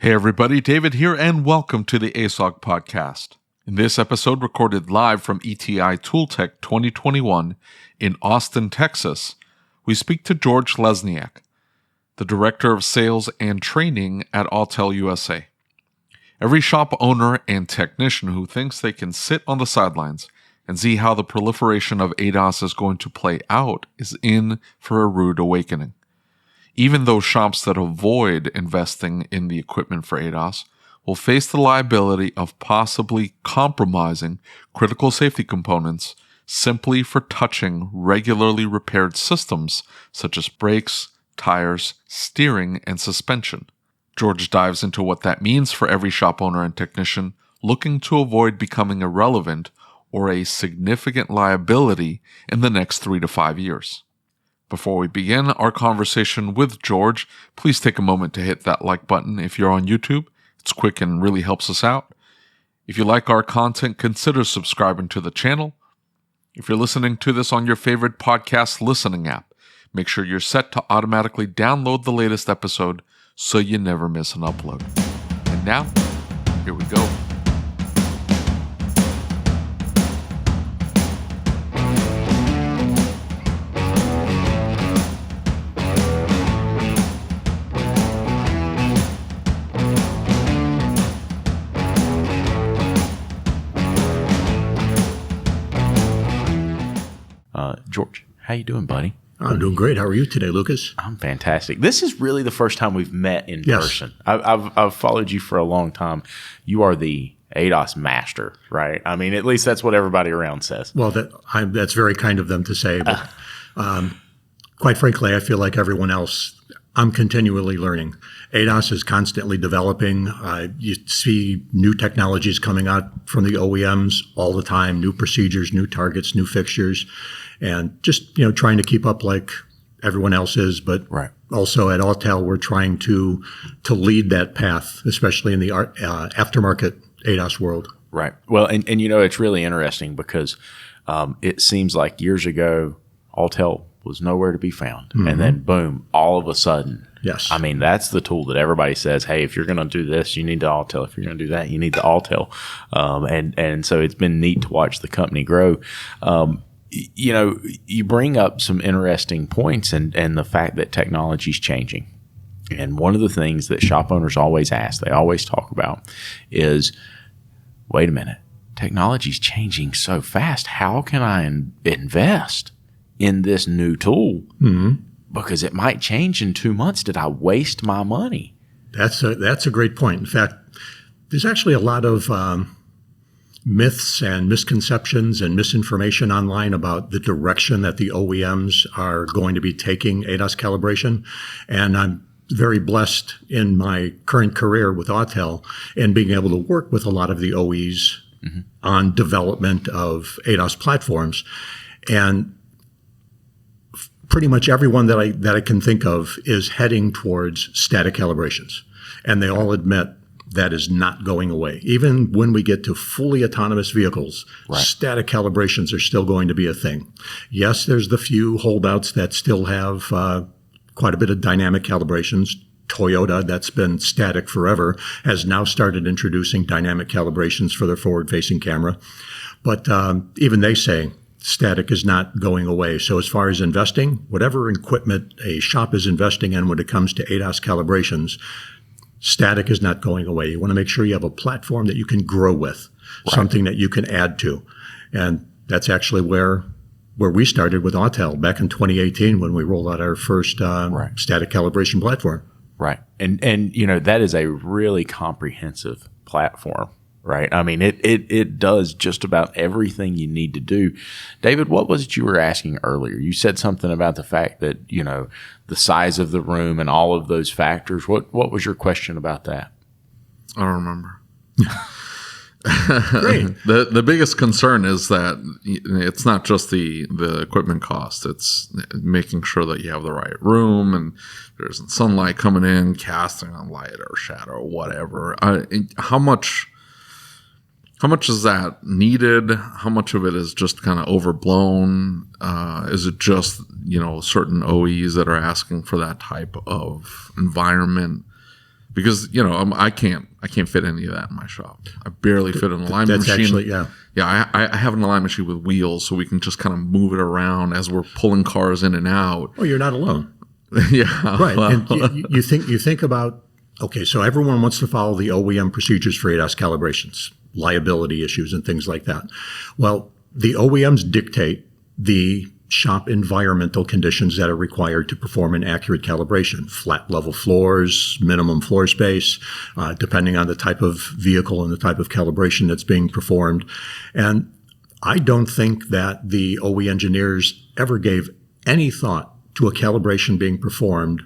Hey everybody, David here, and welcome to the ASOG podcast. In this episode, recorded live from ETI ToolTech 2021 in Austin, Texas, we speak to George Lesniak, the Director of Sales and Training at Autel USA. Every shop owner and technician who thinks they can sit on the sidelines and see how the proliferation of ADAS is going to play out is in for a rude awakening. Even those shops that avoid investing in the equipment for ADAS will face the liability of possibly compromising critical safety components simply for touching regularly repaired systems such as brakes, tires, steering, and suspension. George dives into what that means for every shop owner and technician looking to avoid becoming irrelevant or a significant liability in the next 3 to 5 years. Before we begin our conversation with George, please take a moment to hit that like button if you're on YouTube. It's quick and really helps us out. If you like our content, consider subscribing to the channel. If you're listening to this on your favorite podcast listening app, make sure you're set to automatically download the latest episode so you never miss an upload. And now, here we go. George, how you doing, buddy? I'm doing great. How are you today, Lucas? I'm fantastic. This is really the first time we've met in person. I've followed you for a long time. You are the ADAS master, right? I mean, at least that's what everybody around says. Well, that's very kind of them to say. But quite frankly, I feel like everyone else, I'm continually learning. ADAS is constantly developing. You see new technologies coming out from the OEMs all the time, new procedures, new targets, new fixtures, and just trying to keep up like everyone else is. But also at Autel, we're trying to lead that path, especially in the aftermarket ADAS world. Right. Well, and it's really interesting because it seems like years ago, Autel was nowhere to be found. Mm-hmm. And then boom, all of a sudden. Yes. I mean, that's the tool that everybody says, hey, if you're going to do this, you need the Autel. If you're going to do that, you need the Autel. And so it's been neat to watch the company grow. You bring up some interesting points and the fact that technology is changing. And one of the things that shop owners always ask, they always talk about is, wait a minute, technology is changing so fast. How can I invest in this new tool? Mm-hmm. Because it might change in 2 months. Did I waste my money? That's a great point. In fact, there's actually a lot of myths and misconceptions and misinformation online about the direction that the OEMs are going to be taking ADAS calibration. And I'm very blessed in my current career with Autel and being able to work with a lot of the OEs mm-hmm. on development of ADAS platforms. And pretty much everyone that I can think of is heading towards static calibrations. And they all admit that is not going away. Even when we get to fully autonomous vehicles, static calibrations are still going to be a thing. Yes, there's the few holdouts that still have quite a bit of dynamic calibrations. Toyota, that's been static forever, has now started introducing dynamic calibrations for their forward-facing camera. But even they say static is not going away. So as far as investing, whatever equipment a shop is investing in when it comes to ADAS calibrations, static is not going away. You want to make sure you have a platform that you can grow with, something that you can add to. And that's actually where we started with Autel back in 2018 when we rolled out our first static calibration platform. Right. And that is a really comprehensive platform. Right. I mean, it does just about everything you need to do. David, what was it you were asking earlier? You said something about the fact that, the size of the room and all of those factors. What was your question about that? I don't remember. Great. The biggest concern is that it's not just the equipment cost. It's making sure that you have the right room and there's sunlight coming in, casting on light or shadow or whatever. How much is that needed? How much of it is just kind of overblown? Is it just, certain OEs that are asking for that type of environment? because I can't fit any of that in my shop. I barely fit an alignment machine. Actually, I have an alignment machine with wheels, so we can just kind of move it around as we're pulling cars in and out. Oh, you're not alone. Yeah, right. And you think about, okay, so everyone wants to follow the OEM procedures for ADAS calibrations, liability issues, and things like that. Well, the OEMs dictate the shop environmental conditions that are required to perform an accurate calibration. Flat level floors, minimum floor space, depending on the type of vehicle and the type of calibration that's being performed. And I don't think that the OE engineers ever gave any thought to a calibration being performed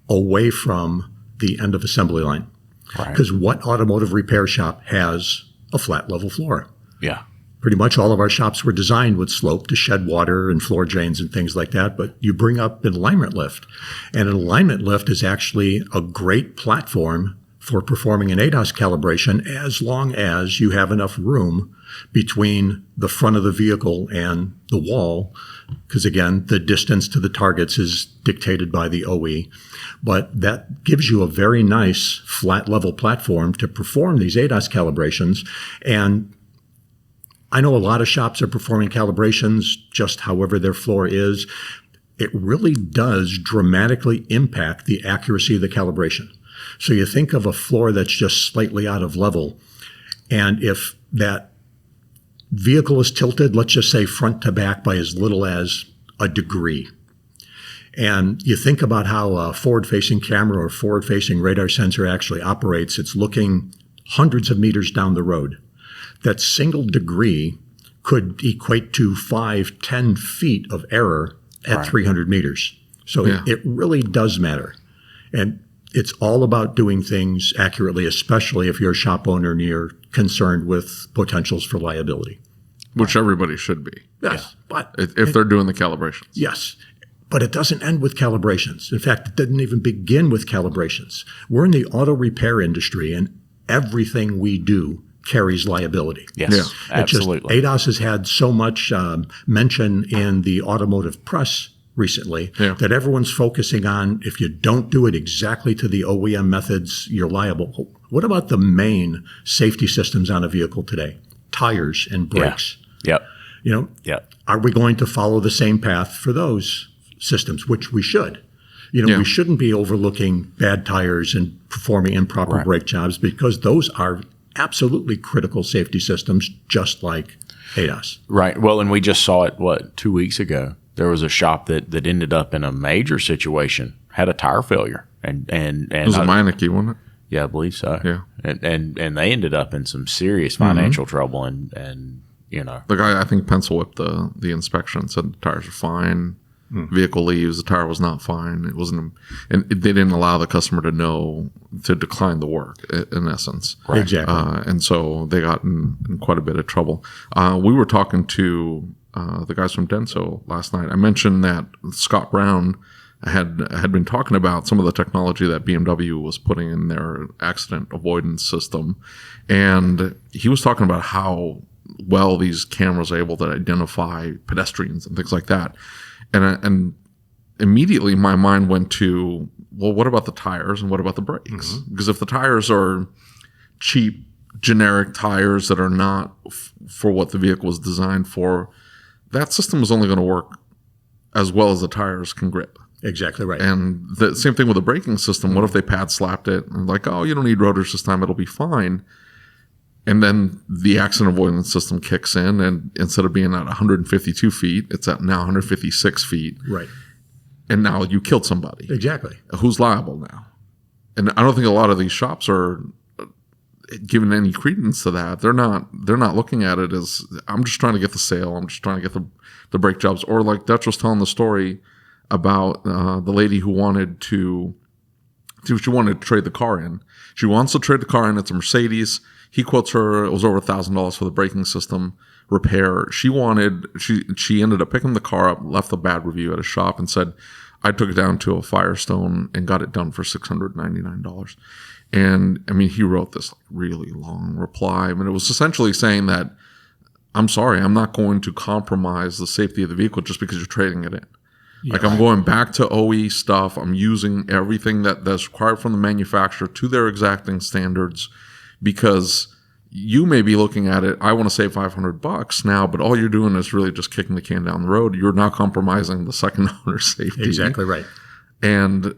away from the end of assembly line. Because what automotive repair shop has a flat level floor? Yeah. Pretty much all of our shops were designed with slope to shed water and floor drains and things like that. But you bring up an alignment lift. And an alignment lift is actually a great platform for performing an ADAS calibration as long as you have enough room between the front of the vehicle and the wall. Because again, the distance to the targets is dictated by the OE. But that gives you a very nice flat level platform to perform these ADAS calibrations. And I know a lot of shops are performing calibrations just however their floor is. It really does dramatically impact the accuracy of the calibration. So you think of a floor that's just slightly out of level, and if that vehicle is tilted, let's just say front to back by as little as a degree, and you think about how a forward-facing camera or forward-facing radar sensor actually operates, it's looking hundreds of meters down the road. That single degree could equate to 5-10 feet of error at 300 meters. So it really does matter. And it's all about doing things accurately, especially if you're a shop owner and you're concerned with potentials for liability. Which everybody should be. Yes. But if they're doing the calibrations. Yes. But it doesn't end with calibrations. In fact, it didn't even begin with calibrations. We're in the auto repair industry, and everything we do carries liability. Yes, absolutely. ADAS has had so much mention in the automotive press recently that everyone's focusing on, if you don't do it exactly to the OEM methods, you're liable. What about the main safety systems on a vehicle today? Tires and brakes. Are we going to follow the same path for those systems, which we should? We shouldn't be overlooking bad tires and performing improper brake jobs, because those are absolutely critical safety systems, just like ADAS. Right. Well, and we just saw it, 2 weeks ago. There was a shop that ended up in a major situation, had a tire failure. And it was a Meineke, wasn't it? Yeah, I believe so. Yeah. And they ended up in some serious financial trouble. And the guy, I think, pencil whipped the inspection, said the tires are fine. Vehicle leaves, the tire was not fine. It wasn't, and they didn't allow the customer to know to decline the work. In essence, Exactly. And so they got in quite a bit of trouble. We were talking to the guys from Denso last night. I mentioned that Scott Brown had been talking about some of the technology that BMW was putting in their accident avoidance system, and he was talking about how well these cameras are able to identify pedestrians and things like that. And immediately my mind went to, well, what about the tires and what about the brakes? Because if the tires are cheap, generic tires that are not for what the vehicle was designed for, that system is only going to work as well as the tires can grip. Exactly right. And the same thing with the braking system. What if they pad slapped it and like, oh, you don't need rotors this time, it'll be fine. And then the accident avoidance system kicks in, and instead of being at 152 feet, it's at now 156 feet. Right. And now you killed somebody. Exactly. Who's liable now? And I don't think a lot of these shops are giving any credence to that. They're not looking at it as, I'm just trying to get the sale. I'm just trying to get the brake jobs. Or like Dutch was telling the story about the lady who wanted to trade the car in. She wants to trade the car in. It's a Mercedes. He quotes her, it was over $1,000 for the braking system repair. She ended up picking the car up, left a bad review at a shop, and said, I took it down to a Firestone and got it done for $699. And I mean, he wrote this really long reply. I mean, it was essentially saying that, I'm sorry, I'm not going to compromise the safety of the vehicle just because you're trading it in. Like I'm going back to OE stuff. I'm using everything that's required from the manufacturer to their exacting standards, because you may be looking at it, I want to save $500 now, but all you're doing is really just kicking the can down the road. You're not compromising the second owner's safety. Exactly right. And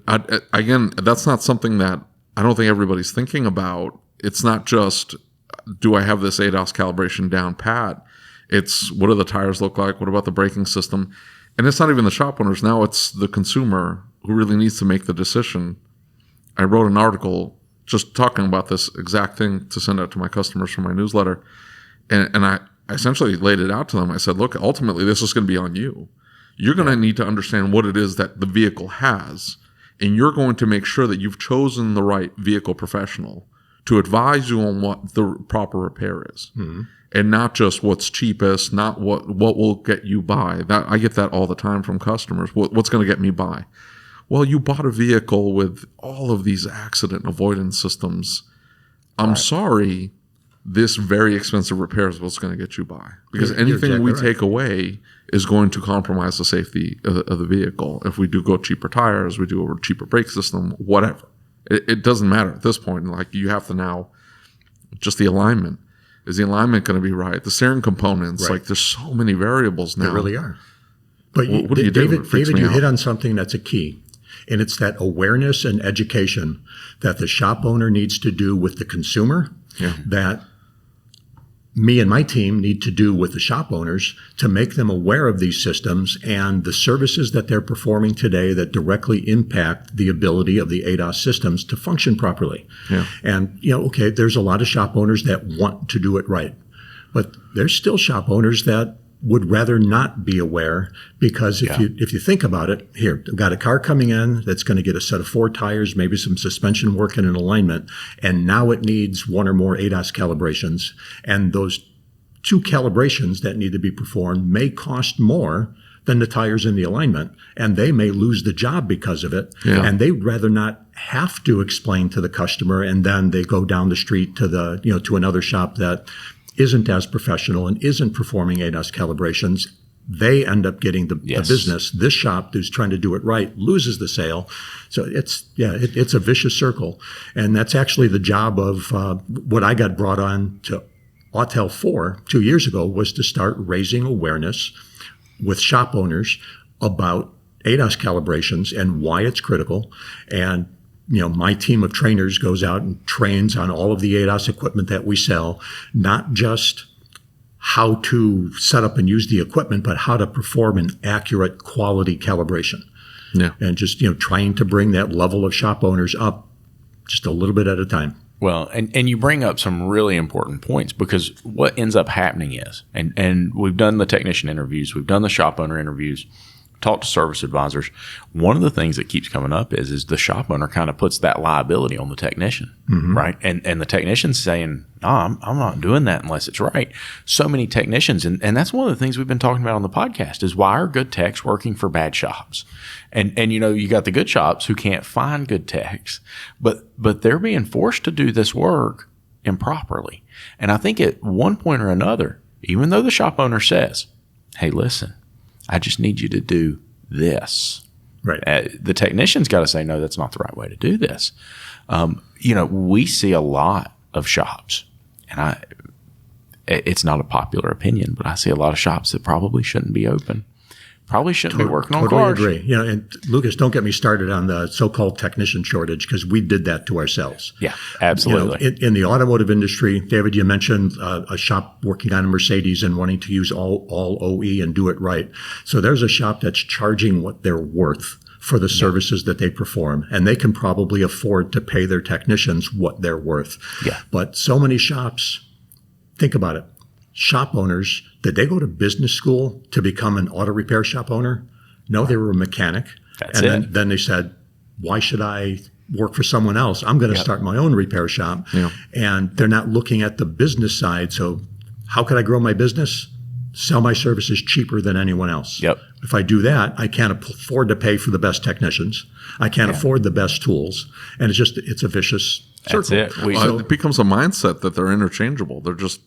again, that's not something that I don't think everybody's thinking about. It's not just, do I have this ADAS calibration down pat? It's, what do the tires look like? What about the braking system? And it's not even the shop owners. Now it's the consumer who really needs to make the decision. I wrote an article just talking about this exact thing to send out to my customers for my newsletter. And I essentially laid it out to them. I said, look, ultimately, this is going to be on you. You're going to need to understand what it is that the vehicle has, and you're going to make sure that you've chosen the right vehicle professional to advise you on what the proper repair is, and not just what's cheapest, not what will get you by. That I get that all the time from customers. What's going to get me by? Well, you bought a vehicle with all of these accident avoidance systems. I'm sorry, this very expensive repair is what's going to get you by, because anything we take away is going to compromise the safety of the vehicle. If we do go cheaper tires, we do a cheaper brake system, whatever. It doesn't matter at this point. Like, you have to now, just the alignment. Is the alignment going to be right? The steering components, like, there's so many variables now. There really are. But what do you do? David, you hit on something that's a key. And it's that awareness and education that the shop owner needs to do with the consumer, that me and my team need to do with the shop owners to make them aware of these systems and the services that they're performing today that directly impact the ability of the ADAS systems to function properly. And, there's a lot of shop owners that want to do it right, but there's still shop owners that would rather not be aware, because if you think about it, here, I've got a car coming in that's going to get a set of 4 tires, maybe some suspension work and an alignment, and now it needs 1 or more ADAS calibrations. And those 2 calibrations that need to be performed may cost more than the tires in the alignment, and they may lose the job because of it. And they'd rather not have to explain to the customer, and then they go down the street to to another shop that isn't as professional and isn't performing ADAS calibrations. They end up getting the business. This shop who's trying to do it right loses the sale. So it's a vicious circle. And that's actually the job of what I got brought on to Autel for 2 years ago, was to start raising awareness with shop owners about ADAS calibrations and why it's critical. And my team of trainers goes out and trains on all of the ADAS equipment that we sell, not just how to set up and use the equipment, but how to perform an accurate quality calibration. And just, trying to bring that level of shop owners up just a little bit at a time. Well, and you bring up some really important points, because what ends up happening is, and we've done the technician interviews, we've done the shop owner interviews, talk to service advisors. One of the things that keeps coming up is the shop owner kind of puts that liability on the technician, right? And the technician's saying, no, I'm not doing that unless it's right. So many technicians, and that's one of the things we've been talking about on the podcast, is why are good techs working for bad shops? And you got the good shops who can't find good techs, but they're being forced to do this work improperly. And I think at one point or another, even though the shop owner says, hey, listen, I just need you to do this. Right. The technician's got to say, no, that's not the right way to do this. We see a lot of shops, and it's not a popular opinion, but I see a lot of shops that probably shouldn't be open. Probably shouldn't be working on cars. Totally agree. And Lucas, don't get me started on the so-called technician shortage, because we did that to ourselves. Yeah, absolutely. In the automotive industry, David, you mentioned a shop working on a Mercedes and wanting to use all OE and do it right. So there's a shop that's charging what they're worth for the services that they perform, and they can probably afford to pay their technicians what they're worth. But so many shops, think about it. Shop owners, did they go to business school to become an auto repair shop owner? No, they were a mechanic. Then they said, why should I work for someone else? I'm going to start my own repair shop. And they're not looking at the business side. So how could I grow my business? Sell my services cheaper than anyone else. If I do that, I can't afford to pay for the best technicians. I can't afford the best tools. And it's a vicious That's it. It becomes a mindset that they're interchangeable. They're just,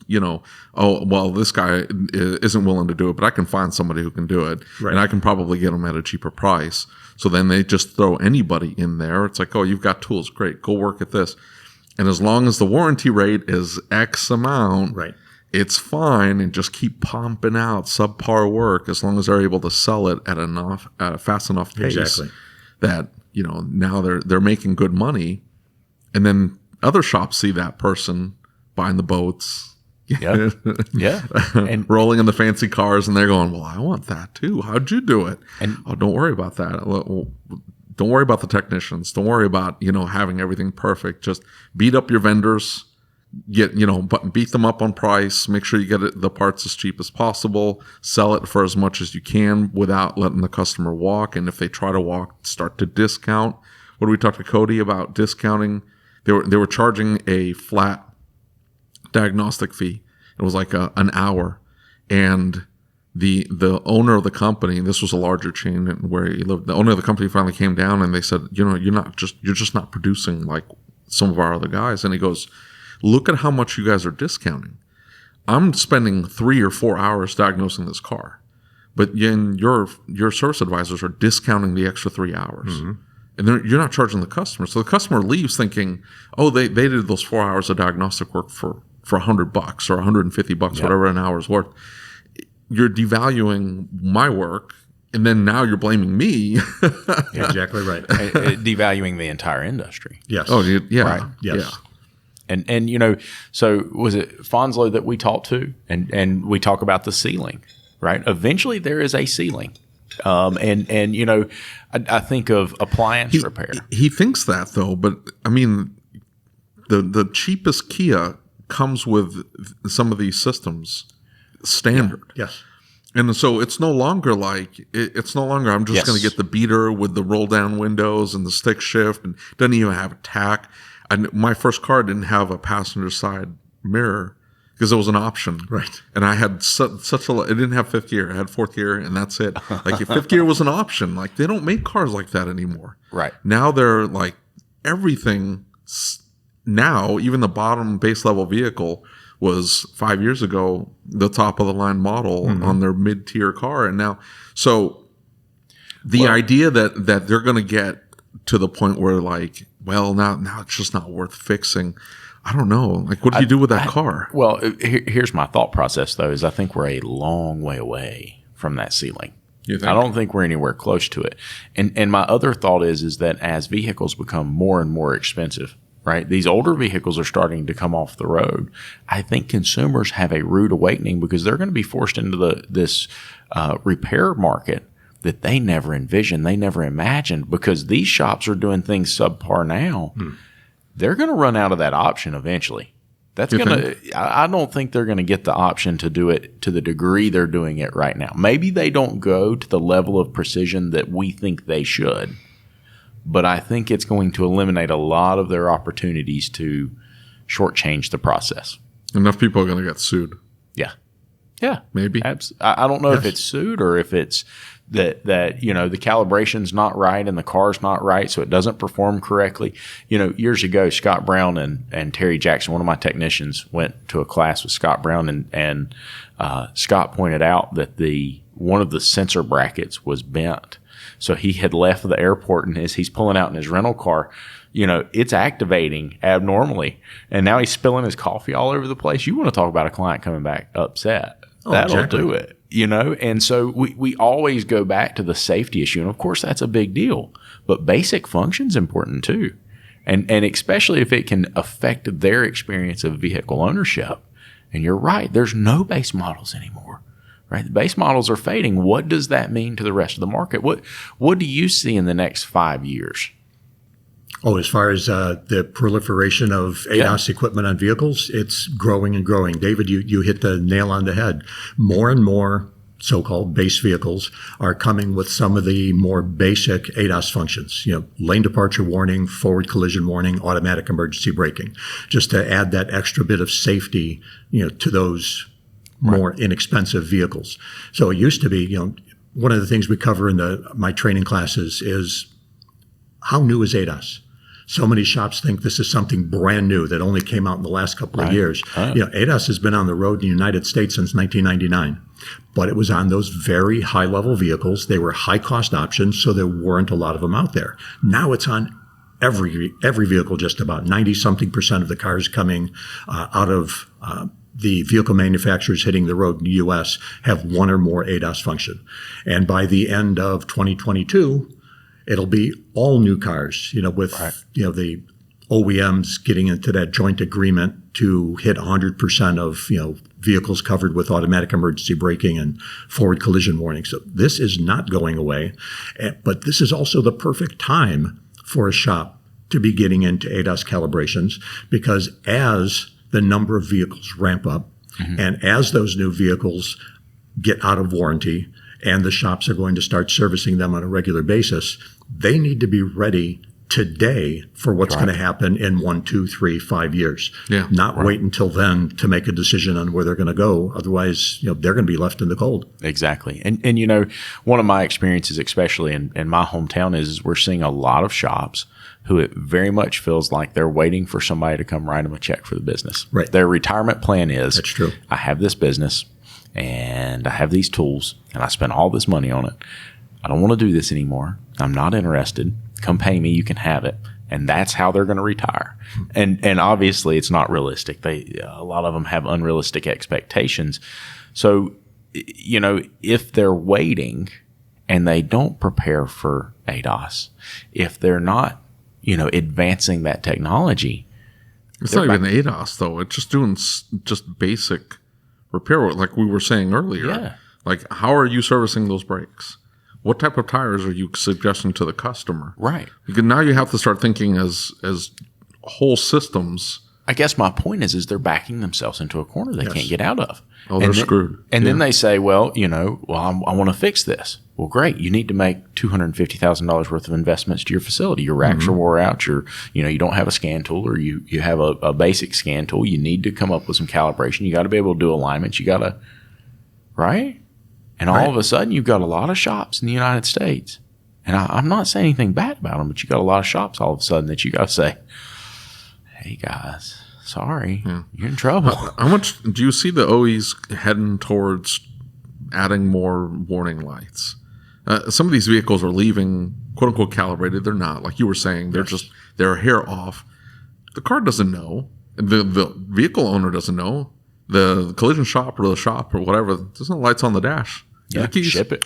oh, well, this guy isn't willing to do it, but I can find somebody who can do it. Right. And I can probably get them at a cheaper price. So then they just throw anybody in there. It's like, oh, you've got tools. Great. Go work at this. And as long as the warranty rate is X amount, right, it's fine, and just keep pumping out subpar work as long as they're able to sell it at a fast enough pace that, now they're making good money. And then other shops see that person buying the boats, yeah, and rolling in the fancy cars, and they're going, well, I want that too. How'd you do it? And don't worry about that. Don't worry about the technicians. Don't worry about, having everything perfect. Just beat up your vendors, beat them up on price, make sure you get the parts as cheap as possible, sell it for as much as you can without letting the customer walk. And if they try to walk, start to discount. What did we talk to Cody about discounting? They were charging a flat diagnostic fee. It was like an hour. And the owner of the company, this was a larger chain where he lived, the owner of the company finally came down and they said, you're just not producing like some of our other guys. And he goes, look at how much you guys are discounting. I'm spending 3 or 4 hours diagnosing this car, but your service advisors are discounting the extra 3 hours. Mm-hmm. And you're not charging the customer. So the customer leaves thinking, oh, they did those 4 hours of diagnostic work for $100 or $150, whatever an hour's worth. You're devaluing my work, and then now you're blaming me. Exactly right. Devaluing the entire industry. Yes. Oh, yeah. Right. Yes. Yeah. And so was it Fonslow that we talked to, and we talk about the ceiling, right? Eventually there is a ceiling. I think of appliance repair. He thinks that though, but I mean, the cheapest Kia comes with some of these systems standard. Yes. And so it's no longer I'm just going to get the beater with the roll down windows and the stick shift, and doesn't even have a tack. And my first car didn't have a passenger side mirror because it was an option. Right. And I had it didn't have fifth gear. I had fourth gear, and that's it. Like fifth gear was an option. Like they don't make cars like that anymore. Right. Now they're like everything. Now even the bottom base level vehicle was 5 years ago the top of the line model on their mid tier car, and now the idea that they're going to get to the point where like, well, now it's just not worth fixing. I don't know. Like, what do you do with that car? Well, here's my thought process though: is I think we're a long way away from that ceiling. You think? I don't think we're anywhere close to it. And my other thought is that as vehicles become more and more expensive, right? These older vehicles are starting to come off the road. I think consumers have a rude awakening because they're going to be forced into this repair market that they never envisioned, they never imagined, because these shops are doing things subpar now. They're going to run out of that option eventually. I don't think they're going to get the option to do it to the degree they're doing it right now. Maybe they don't go to the level of precision that we think they should. But I think it's going to eliminate a lot of their opportunities to shortchange the process. Enough people are going to get sued. Yeah. Maybe. I don't know if it's sued or if it's that the calibration's not right and the car's not right, so it doesn't perform correctly. Years ago, Scott Brown and Terry Jackson, one of my technicians, went to a class with Scott Brown, and Scott pointed out that one of the sensor brackets was bent. So he had left the airport, and as he's pulling out in his rental car, it's activating abnormally. And now he's spilling his coffee all over the place. You want to talk about a client coming back upset. That'll exactly. do it, And so we always go back to the safety issue. And of course, that's a big deal. But basic function's important too. And especially if it can affect their experience of vehicle ownership. And you're right, there's no base models anymore. Right? The base models are fading. What does that mean to the rest of the market? What do you see in the next 5 years? Oh, as far as the proliferation of ADAS equipment on vehicles, it's growing and growing. David, you hit the nail on the head. More and more so-called base vehicles are coming with some of the more basic ADAS functions, lane departure warning, forward collision warning, automatic emergency braking, just to add that extra bit of safety, to those more inexpensive vehicles. So it used to be, one of the things we cover in my training classes is how new is ADAS? So many shops think this is something brand new that only came out in the last couple of years. ADAS has been on the road in the United States since 1999, but it was on those very high-level vehicles. They were high-cost options, so there weren't a lot of them out there. Now it's on every vehicle, just about 90-something% of the cars coming out of the vehicle manufacturers hitting the road in the U.S. have one or more ADAS function. And by the end of 2022, it'll be all new cars, with the OEMs getting into that joint agreement to hit 100% of vehicles covered with automatic emergency braking and forward collision warning. So this is not going away, but this is also the perfect time for a shop to be getting into ADAS calibrations, because as the number of vehicles ramp up and as those new vehicles get out of warranty and the shops are going to start servicing them on a regular basis, they need to be ready today for what's going to happen in 1, 2, 3, 5 years. Not wait until then to make a decision on where they're going to go. Otherwise, they're going to be left in the cold. Exactly. And one of my experiences, especially in my hometown, is we're seeing a lot of shops who it very much feels like they're waiting for somebody to come write them a check for the business. Right. Their retirement plan is, that's true. I have this business and I have these tools and I spent all this money on it. I don't want to do this anymore. I'm not interested. Come pay me. You can have it. And that's how they're going to retire. And obviously it's not realistic. A lot of them have unrealistic expectations. So, if they're waiting and they don't prepare for ADAS, if they're not, advancing that technology. It's not even ADAS though. It's just doing just basic repair work, like we were saying earlier. Yeah. Like, how are you servicing those brakes? What type of tires are you suggesting to the customer? Right. Because now you have to start thinking as whole systems. I guess my point is they're backing themselves into a corner they can't get out of. Oh, they're screwed. And then they say, well, I want to fix this. Well, great. You need to make $250,000 worth of investments to your facility. Your racks are wore out. You don't have a scan tool, or you have a basic scan tool. You need to come up with some calibration. You got to be able to do alignments. You got to, right? And all of a sudden, you've got a lot of shops in the United States. And I'm not saying anything bad about them, but you got a lot of shops all of a sudden that you got to say, hey, guys, sorry, you're in trouble. How much do you see the OEs heading towards adding more warning lights? Some of these vehicles are leaving, quote unquote, calibrated. They're not. Like you were saying, they're a hair off. The car doesn't know. The vehicle owner doesn't know. The collision shop or the shop or whatever, there's no lights on the dash. Yeah, ship it.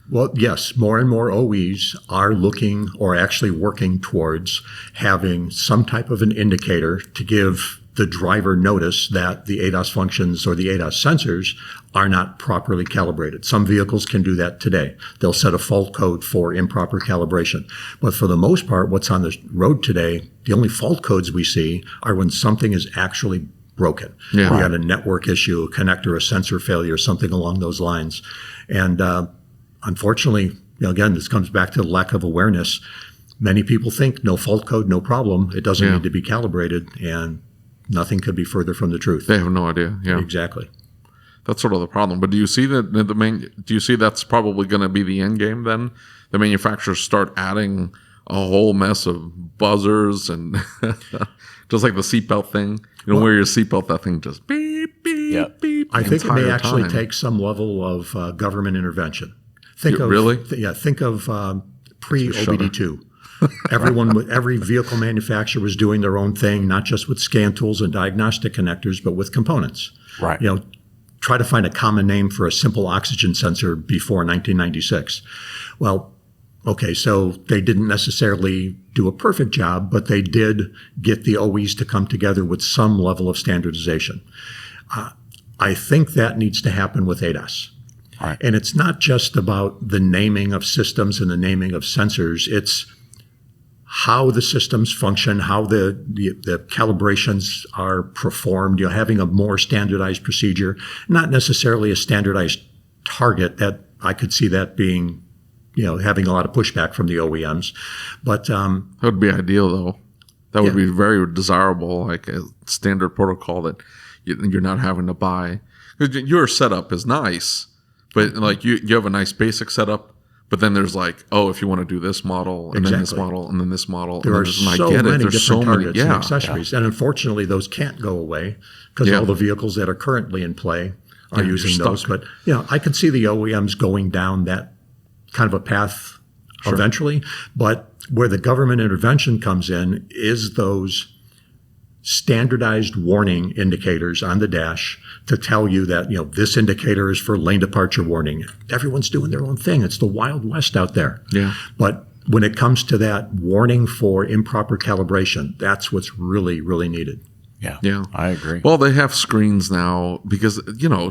Well, yes, more and more OEs are looking or actually working towards having some type of an indicator to give the driver notice that the ADAS functions or the ADAS sensors are not properly calibrated. Some vehicles can do that today. They'll set a fault code for improper calibration. But for the most part, what's on the road today, the only fault codes we see are when something is actually broken. We got a network issue, a connector, a sensor failure, something along those lines. And unfortunately, again, this comes back to the lack of awareness. Many people think no fault code, no problem. It doesn't need to be calibrated, and nothing could be further from the truth. They have no idea. Yeah, exactly. That's sort of the problem. But do you see that do you see that's probably going to be the end game then? The manufacturers start adding a whole mess of buzzers and just like the seatbelt thing. You don't wear your seatbelt, that thing just beep, beep, beep. I think it may actually take some level of government intervention. Think of pre-OBD2. Every vehicle manufacturer was doing their own thing, not just with scan tools and diagnostic connectors, but with components. Right. Try to find a common name for a simple oxygen sensor before 1996. Well, okay, so they didn't necessarily do a perfect job, but they did get the OEs to come together with some level of standardization. I think that needs to happen with ADAS. Right. And it's not just about the naming of systems and the naming of sensors. It's how the systems function, how the calibrations are performed, having a more standardized procedure, not necessarily a standardized target. That I could see that being, having a lot of pushback from the OEMs. But that would be ideal, though. That would be very desirable, like a standard protocol that you're not having to buy. Your setup is nice, but like you have a nice basic setup, But then there's like, oh, if you want to do this model, and then this model, and then this model. There are so many different targets and accessories. And unfortunately, those can't go away because all the vehicles that are currently in play are using those. But, I could see the OEMs going down that kind of a path eventually. But where the government intervention comes in is those standardized warning indicators on the dash to tell you that, this indicator is for lane departure warning. Everyone's doing their own thing. It's the Wild West out there. Yeah. But when it comes to that warning for improper calibration, that's what's really, really needed. Yeah. Yeah. I agree. Well, they have screens now because,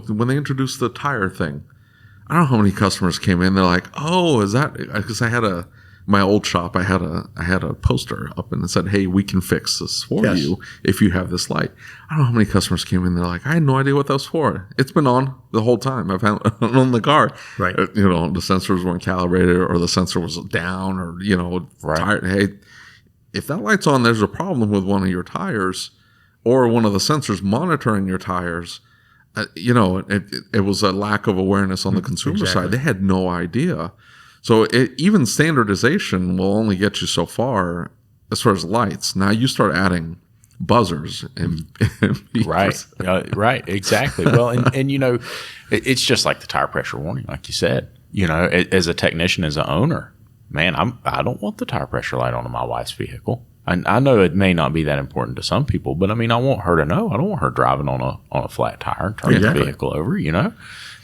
when they introduced the tire thing, I don't know how many customers came in. They're like, oh, is that because my old shop, I had a poster up and it said, hey, we can fix this for you if you have this light. I don't know how many customers came in. They're like, I had no idea what that was for. It's been on the whole time. I've had it on the car. Right. The sensors weren't calibrated or the sensor was down or, tired. Hey, if that light's on, there's a problem with one of your tires or one of the sensors monitoring your tires. It was a lack of awareness on the consumer side. They had no idea. So even standardization will only get you so far as far as lights. Now you start adding buzzers and right, exactly. Well, and it's just like the tire pressure warning, like you said. As a technician, as an owner, man, I don't want the tire pressure light on my wife's vehicle. I know it may not be that important to some people, but I want her to know. I don't want her driving on a flat tire and turning the vehicle over.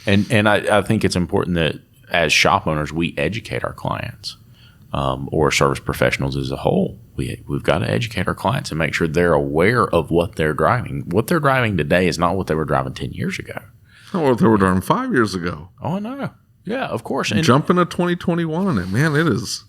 And I think it's important that as shop owners, we educate our clients or service professionals as a whole. We've got to educate our clients and make sure they're aware of what they're driving. What they're driving today is not what they were driving 10 years ago. Not what they were driving 5 years ago. Oh, no. Yeah, of course. And jump into 2021, and man, it is.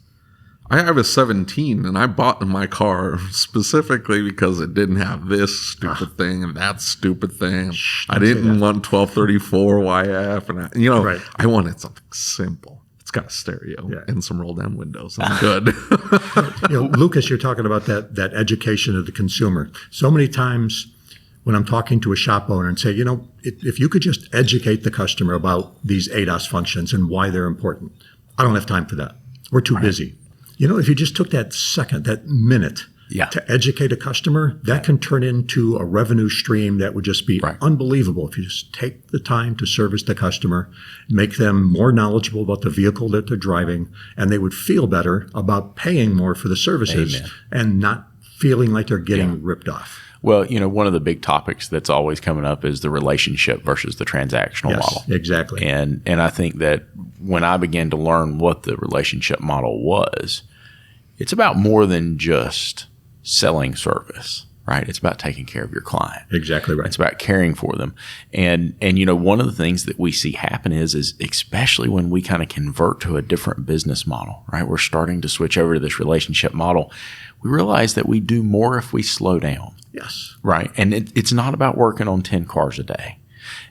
I have a 17, and I bought my car specifically because it didn't have this stupid thing and that stupid thing. I didn't want 1234 YF, and I wanted something simple. It's got a stereo and some roll down windows. I'm good. Lucas, you're talking about that education of the consumer. So many times when I'm talking to a shop owner and say, if you could just educate the customer about these ADAS functions and why they're important, I don't have time for that. We're too busy. If you just took that second, that minute to educate a customer, that can turn into a revenue stream that would just be unbelievable. If you just take the time to service the customer, make them more knowledgeable about the vehicle that they're driving, and they would feel better about paying more for the services and not feeling like they're getting ripped off. Well, one of the big topics that's always coming up is the relationship versus the transactional model. Exactly. And I think that when I began to learn what the relationship model was, it's about more than just selling service, right? It's about taking care of your client. Exactly right. It's about caring for them. And one of the things that we see happen is especially when we kind of convert to a different business model, right? We're starting to switch over to this relationship model. We realize that we do more if we slow down. Yes. Right. And it's not about working on 10 cars a day.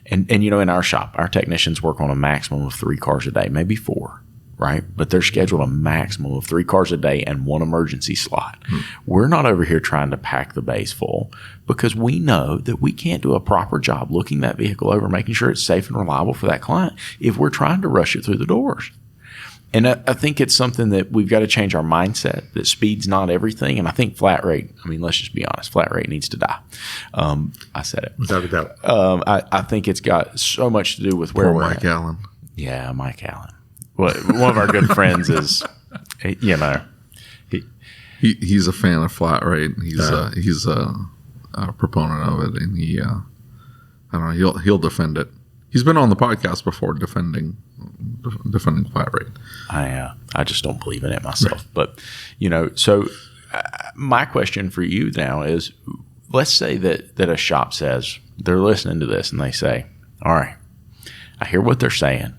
And in our shop, our technicians work on a maximum of 3 cars a day, maybe 4. Right? But they're scheduled a maximum of 3 cars a day and 1 emergency slot. We're not over here trying to pack the bays full because we know that we can't do a proper job looking that vehicle over, making sure it's safe and reliable for that client if we're trying to rush it through the doors. And I think it's something that we've got to change our mindset, that speed's not everything. And I think flat rate, let's just be honest, flat rate needs to die. I said it. Without a doubt. I think it's got so much to do with where we're Mike at. Allen. Yeah, Mike Allen. Well, one of our good friends is, he's a fan of flat rate. He's a proponent of it, and he, I don't know, he'll defend it. He's been on the podcast before defending flat rate. I just don't believe in it myself, but so my question for you now is, let's say that a shop says they're listening to this and they say, all right, I hear what they're saying.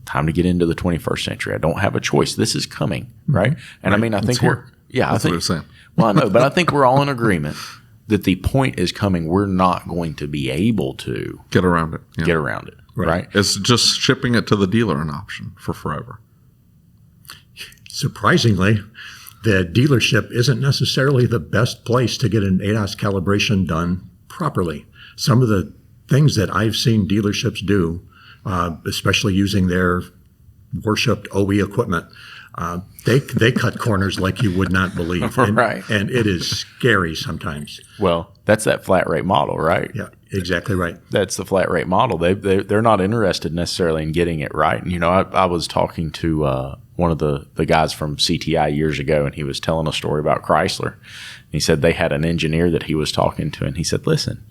Time to get into the 21st century. I don't have a choice. This is coming, right? And I think what they're saying. Well, I know, but I think we're all in agreement that the point is coming. We're not going to be able to get around it. Yeah. Get around it, right? It's just shipping it to the dealer an option for forever. Surprisingly, the dealership isn't necessarily the best place to get an ADAS calibration done properly. Some of the things that I've seen dealerships do, especially using their worshipped OE equipment. They cut corners like you would not believe. And, Right. and it is scary sometimes. Well, that's that flat rate model, right? Yeah, exactly right. That's the flat rate model. They're not interested necessarily in getting it right. And, I was talking to one of the guys from CTI years ago, and he was telling a story about Chrysler. He said they had an engineer that he was talking to, and he said, listen,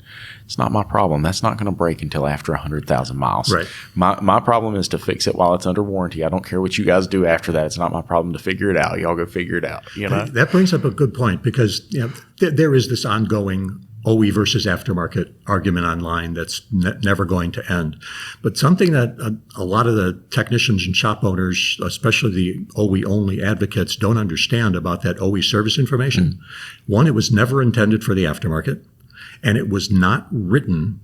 it's not my problem. That's not going to break until after 100,000 miles. Right. My problem is to fix it while it's under warranty. I don't care what you guys do after that. It's not my problem to figure it out. Y'all go figure it out. That brings up a good point, because there is this ongoing OE versus aftermarket argument online that's never going to end. But something that a lot of the technicians and shop owners, especially the OE-only advocates, don't understand about that OE service information. One, it was never intended for the aftermarket, and it was not written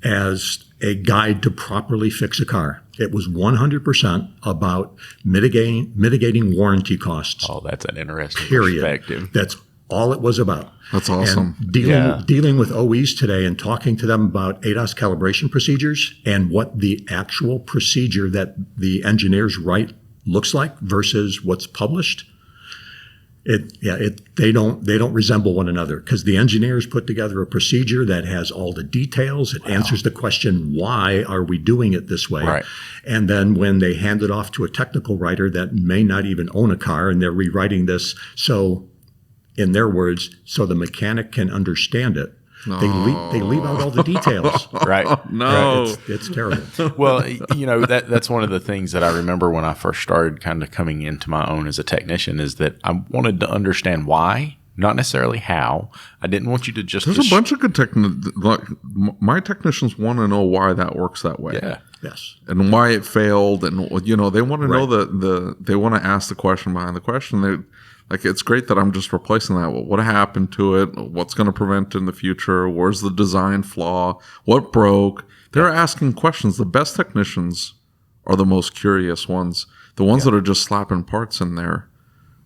as a guide to properly fix a car. It was 100% about mitigating warranty costs. Oh, that's an interesting Period. perspective. That's all it was about. That's awesome. And dealing with OEs today and talking to them about ADAS calibration procedures and what the actual procedure that the engineers write looks like versus what's published, they don't resemble one another, because the engineers put together a procedure that has all the details. It answers the question, why are we doing it this way? Right. And then when they hand it off to a technical writer that may not even own a car, and they're rewriting this, so in their words, so the mechanic can understand it. No. They leave out all the details. Right. No. Right. It's terrible. Well, that's one of the things that I remember when I first started kind of coming into my own as a technician, is that I wanted to understand why, not necessarily how. I didn't want you to just... There's a bunch of good my technicians want to know why that works that way. Yeah. Yes. And why it failed. And, they want to know they want to ask the question behind the question. It's great that I'm just replacing that. What happened to it? What's going to prevent it in the future? Where's the design flaw? What broke? They're asking questions. The best technicians are the most curious ones. The ones that are just slapping parts in there.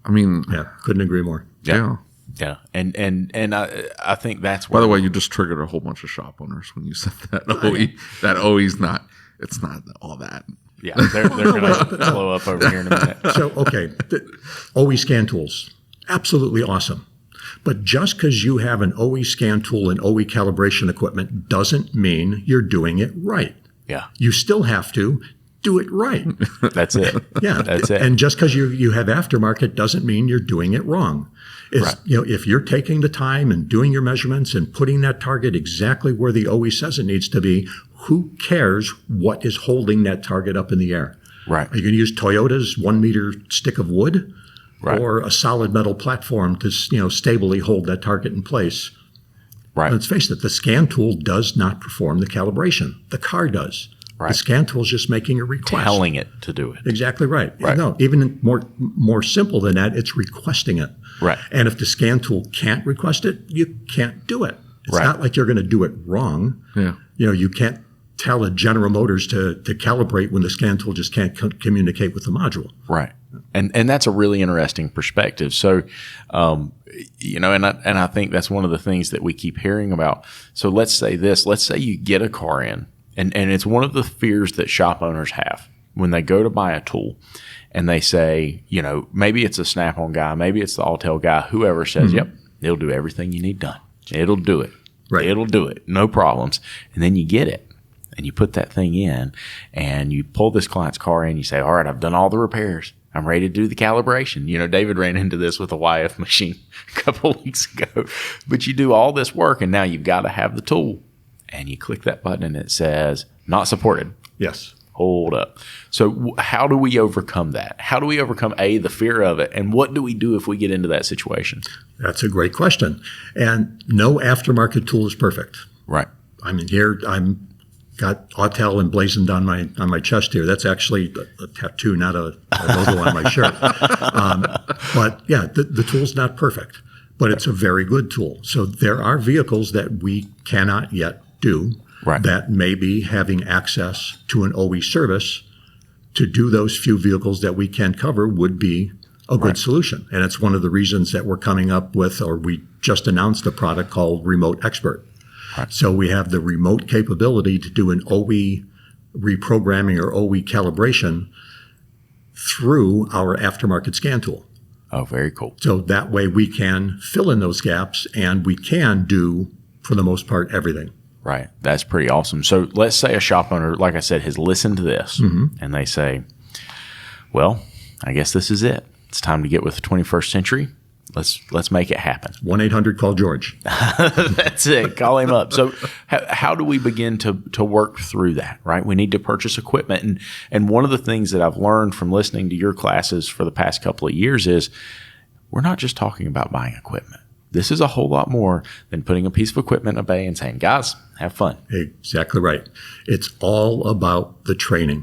I mean, Couldn't agree more. yeah. Yeah. And I think that's By the way, you just triggered a whole bunch of shop owners when you said that OE. That OE's not. It's not all that. Yeah, they're going to blow up over here in a minute. So, okay, the OE scan tools, absolutely awesome. But just because you have an OE scan tool and OE calibration equipment doesn't mean you're doing it right. Yeah. You still have to do it right. That's it. Yeah. That's it. And just because you have aftermarket doesn't mean you're doing it wrong. Right. If you're taking the time and doing your measurements and putting that target exactly where the OE says it needs to be, who cares what is holding that target up in the air? Right. Are you going to use Toyota's 1 meter stick of wood, Right. or a solid metal platform to stably hold that target in place? Right. Let's face it, the scan tool does not perform the calibration. The car does. Right. The scan tool is just making a request. Telling it to do it. Exactly right. Right. No, even more simple than that, it's requesting it. Right. And if the scan tool can't request it, you can't do it. It's Right. not like you're going to do it wrong. Yeah. You can't tell a General Motors to calibrate when the scan tool just can't communicate with the module. Right. And that's a really interesting perspective. So, and I think that's one of the things that we keep hearing about. So let's say you get a car in, and it's one of the fears that shop owners have when they go to buy a tool, and they say, maybe it's a Snap-on guy, maybe it's the Autel guy, whoever says, yep, it'll do everything you need done. It'll do it. Right. It'll do it. No problems. And then you get it. And you put that thing in, and you pull this client's car in. You say, all right, I've done all the repairs. I'm ready to do the calibration. David ran into this with a YF machine a couple of weeks ago. But you do all this work, and now you've got to have the tool. And you click that button, and it says, not supported. Yes. Hold up. So how do we overcome that? How do we overcome, the fear of it? And what do we do if we get into that situation? That's a great question. And no aftermarket tool is perfect. Right. I mean, here I'm got Autel emblazoned on my chest here. That's actually a tattoo, not a logo on my shirt. But yeah, the tool's not perfect, but it's a very good tool. So there are vehicles that we cannot yet do that may be having access to an OE service to do those few vehicles that we can cover would be a good solution. And it's one of the reasons that we're coming up with, or we just announced a product called Remote Expert. Right. So we have the remote capability to do an OE reprogramming or OE calibration through our aftermarket scan tool. Oh, very cool. So that way we can fill in those gaps and we can do, for the most part, everything. Right. That's pretty awesome. So let's say a shop owner, like I said, has listened to this and they say, well, I guess this is it. It's time to get with the 21st century. Let's make it happen. 1-800-CALL-GEORGE. That's it. Call him up. So how do we begin to work through that, right? We need to purchase equipment. And one of the things that I've learned from listening to your classes for the past couple of years is we're not just talking about buying equipment. This is a whole lot more than putting a piece of equipment in a bay and saying, guys, have fun. Exactly right. It's all about the training.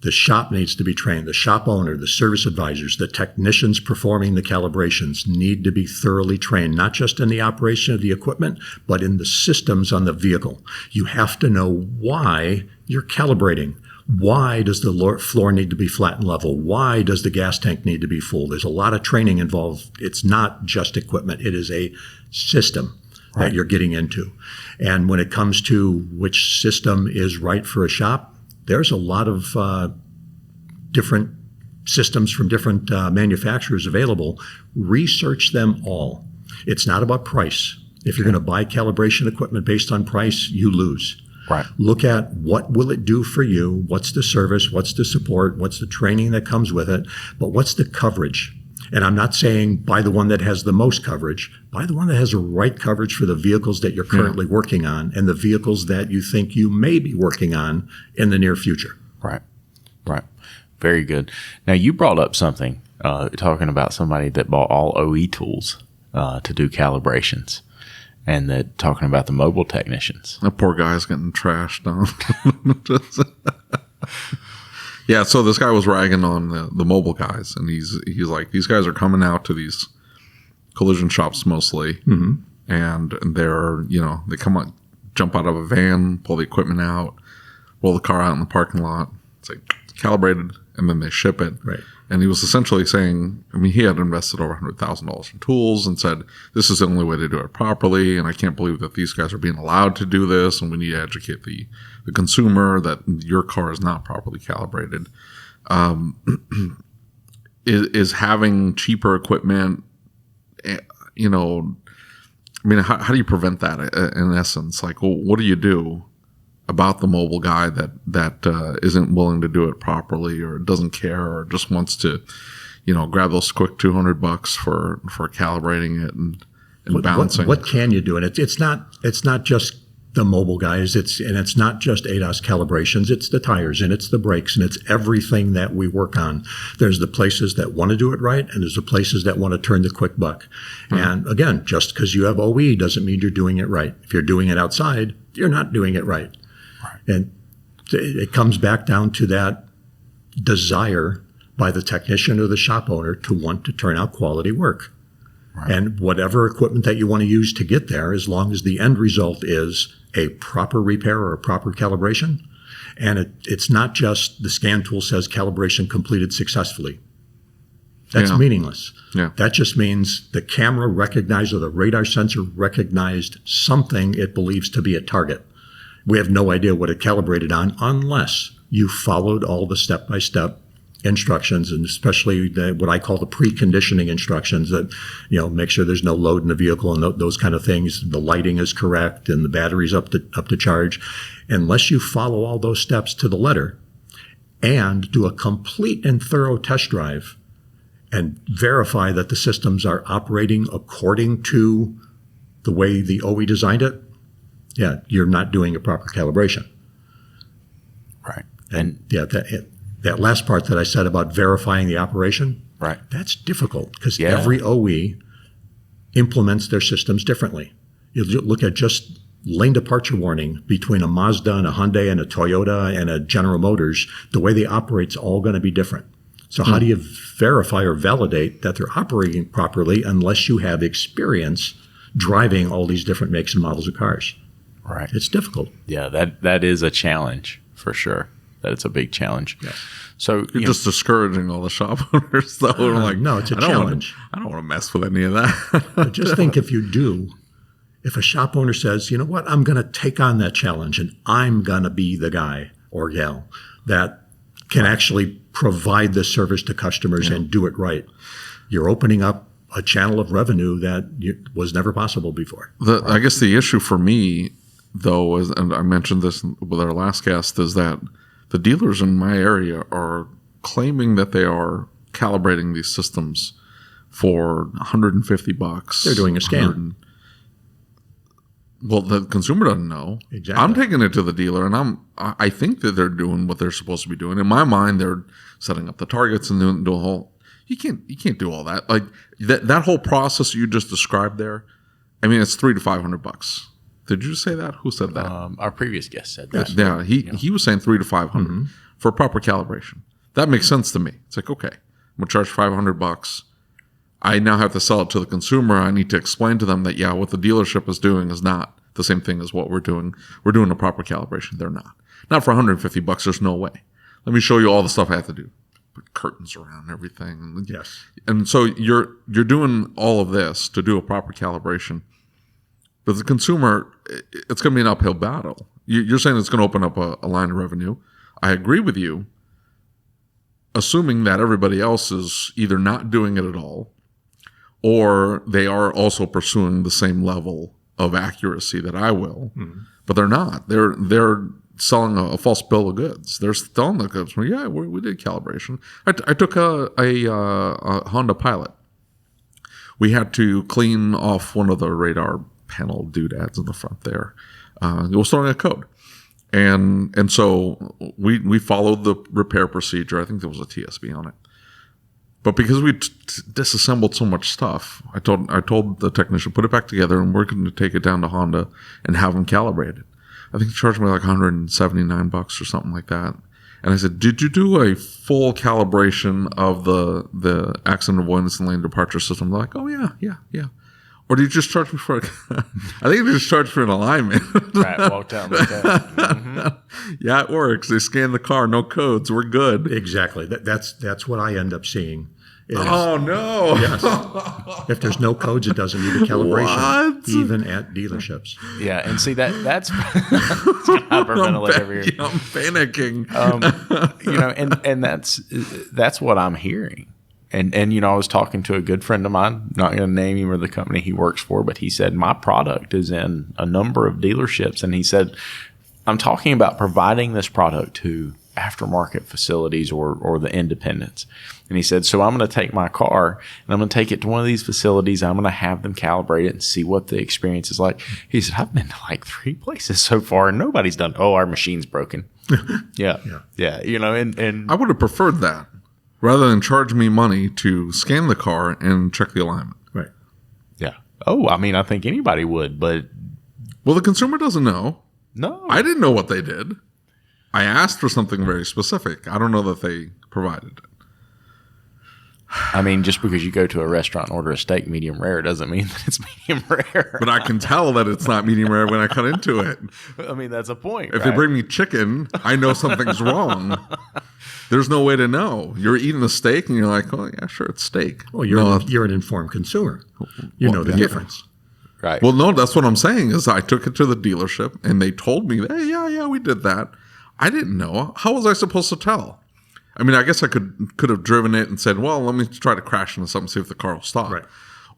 The shop needs to be trained. The shop owner, the service advisors, the technicians performing the calibrations need to be thoroughly trained, not just in the operation of the equipment, but in the systems on the vehicle. You have to know why you're calibrating. Why does the floor need to be flat and level? Why does the gas tank need to be full? There's a lot of training involved. It's not just equipment. It is a system that you're getting into. And when it comes to which system is right for a shop, there's a lot of different systems from different manufacturers available. Research them all. It's not about price. If you're going to buy calibration equipment based on price, you lose. Right. Look at what will it do for you, what's the service, what's the support, what's the training that comes with it, but what's the coverage? And I'm not saying buy the one that has the most coverage. Buy the one that has the right coverage for the vehicles that you're currently working on and the vehicles that you think you may be working on in the near future. Right. Right. Very good. Now, you brought up something, talking about somebody that bought all OE tools to do calibrations, and that talking about the mobile technicians. That poor guy's getting trashed on. Yeah, so this guy was ragging on the mobile guys, and he's like, these guys are coming out to these collision shops mostly, and they're, they come out, jump out of a van, pull the equipment out, roll the car out in the parking lot. It's like calibrated, and then they ship it. Right. And he was essentially saying, he had invested over $100,000 in tools and said, this is the only way to do it properly, and I can't believe that these guys are being allowed to do this, and we need to educate the consumer that your car is not properly calibrated. Is having cheaper equipment, how do you prevent that in essence? Like, well, what do you do about the mobile guy that isn't willing to do it properly, or doesn't care, or just wants to, grab those quick $200 for calibrating it and balancing? What can you do? And it's not just the mobile guys. It's not just ADAS calibrations. It's the tires and it's the brakes and it's everything that we work on. There's the places that want to do it right, and there's the places that want to turn the quick buck. And again, just because you have OE doesn't mean you're doing it right. If you're doing it outside, you're not doing it right. And it comes back down to that desire by the technician or the shop owner to want to turn out quality work. Right. And whatever equipment that you want to use to get there, as long as the end result is a proper repair or a proper calibration. And it's not just the scan tool says calibration completed successfully. That's meaningless. Yeah. That just means the camera recognized or the radar sensor recognized something it believes to be a target. We have no idea what it calibrated on unless you followed all the step-by-step instructions, and especially what I call the preconditioning instructions that, make sure there's no load in the vehicle and those kind of things. The lighting is correct and the battery's up to charge. Unless you follow all those steps to the letter and do a complete and thorough test drive and verify that the systems are operating according to the way the OE designed it, you're not doing a proper calibration. Right. And that last part that I said about verifying the operation, right, that's difficult because every OE implements their systems differently. You look at just lane departure warning between a Mazda and a Hyundai and a Toyota and a General Motors. The way they operate is all going to be different. So how do you verify or validate that they're operating properly unless you have experience driving all these different makes and models of cars? Right. It's difficult. Yeah, that is a challenge for sure. That's a big challenge. Yeah. So you're just discouraging all the shop owners, though. No, it's a challenge. I don't want to mess with any of that. But just think if you do, if a shop owner says, you know what, I'm going to take on that challenge and I'm going to be the guy or gal that can actually provide the service to customers and do it right. You're opening up a channel of revenue that was never possible before. I guess the issue for me, though, is, and I mentioned this with our last guest, is that the dealers in my area are claiming that they are calibrating these systems for $150. They're doing a scam. Well, the consumer doesn't know. Exactly. I'm taking it to the dealer, and I think that they're doing what they're supposed to be doing. In my mind, they're setting up the targets and doing the whole. You can't do all that. Like that whole process you just described there. I mean, it's $300 to $500. Did you say that? Who said that? Our previous guest said that. Yeah, he was saying $300 to $500 for proper calibration. That makes sense to me. It's like, okay, I'm gonna charge $500. I now have to sell it to the consumer. I need to explain to them that, yeah, what the dealership is doing is not the same thing as what we're doing. We're doing a proper calibration. They're not. Not for $150. There's no way. Let me show you all the stuff I have to do. Put curtains around everything. Yes. And so you're doing all of this to do a proper calibration. But the consumer, it's going to be an uphill battle. You're saying it's going to open up a line of revenue. I agree with you, assuming that everybody else is either not doing it at all, or they are also pursuing the same level of accuracy that I will, but they're not. They're selling a false bill of goods. They're telling the customer, yeah, we did calibration. I took a Honda Pilot. We had to clean off one of the radar panel doodads in the front there. It was throwing a code. And so we followed the repair procedure. I think there was a TSB on it. But because we disassembled so much stuff, I told the technician, put it back together, and we're going to take it down to Honda and have them calibrate it. I think he charged me like $179 or something like that. And I said, did you do a full calibration of the accident avoidance and lane departure system? They're like, oh, yeah. Or did you just charge me for I think they just charged for an alignment. Right, walked out. Yeah, it works. They scan the car, no codes, we're good. Exactly. That's what I end up seeing. Oh, no. Yes. If there's no codes, it doesn't need a calibration, even at dealerships. Yeah, and see that's hyperventilate over here. I'm panicking. And that's what I'm hearing. And I was talking to a good friend of mine, not going to name him or the company he works for, but he said, my product is in a number of dealerships. And he said, I'm talking about providing this product to aftermarket facilities or the independents. And he said, so I'm going to take my car and I'm going to take it to one of these facilities. I'm going to have them calibrate it and see what the experience is like. He said, I've been to like 3 places so far and nobody's done, our machine's broken. Yeah. And I would have preferred that rather than charge me money to scan the car and check the alignment. Right. Yeah. Oh, I mean, I think anybody would, but. Well, the consumer doesn't know. No. I didn't know what they did. I asked for something very specific. I don't know that they provided it. I mean, just because you go to a restaurant and order a steak medium rare doesn't mean that it's medium rare. But I can tell that it's not medium rare when I cut into it. I mean, that's a point. If they bring me chicken, I know something's wrong. There's no way to know. You're eating a steak and you're like, oh, yeah, sure, it's steak. Well, you're an informed consumer. You know the difference. Right. Well, no, that's what I'm saying is I took it to the dealership and they told me, hey, yeah, we did that. I didn't know. How was I supposed to tell? I mean, I guess I could have driven it and said, well, let me try to crash into something, see if the car will stop. Right.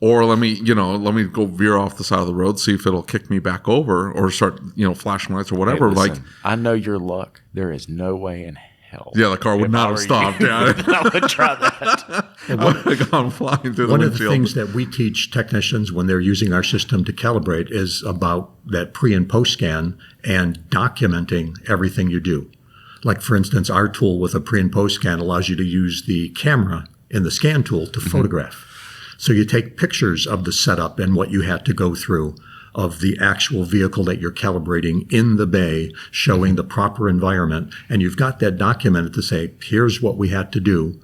Or let me go veer off the side of the road, see if it'll kick me back over or start, flashing lights or whatever. Hey, listen, I know your luck. There is no way in hell. Yeah, the car would not have stopped. Yeah. I would try that. I would have gone flying through the windshield. One of the things that we teach technicians when they're using our system to calibrate is about that pre and post scan and documenting everything you do. Like, for instance, our tool with a pre and post scan allows you to use the camera in the scan tool to photograph. So you take pictures of the setup and what you had to go through of the actual vehicle that you're calibrating in the bay, showing the proper environment. And you've got that documented to say, here's what we had to do.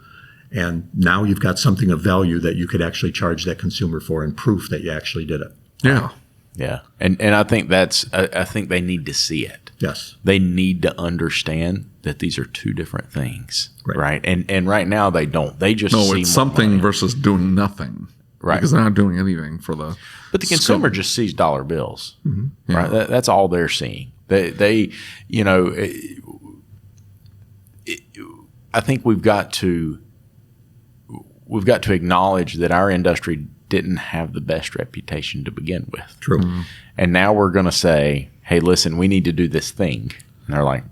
And now you've got something of value that you could actually charge that consumer for and proof that you actually did it. Yeah. Yeah. And I think I think they need to see it. Yes. They need to understand that these are two different things. Right. And right now they don't. They just see it's something money versus doing nothing. Right. Because they're not doing anything for the But the consumer just sees dollar bills. Mm-hmm. Right. Yeah. That's all they're seeing. They I think we've got to acknowledge that our industry didn't have the best reputation to begin with. True. And now we're going to say, hey, listen, we need to do this thing. And they're like,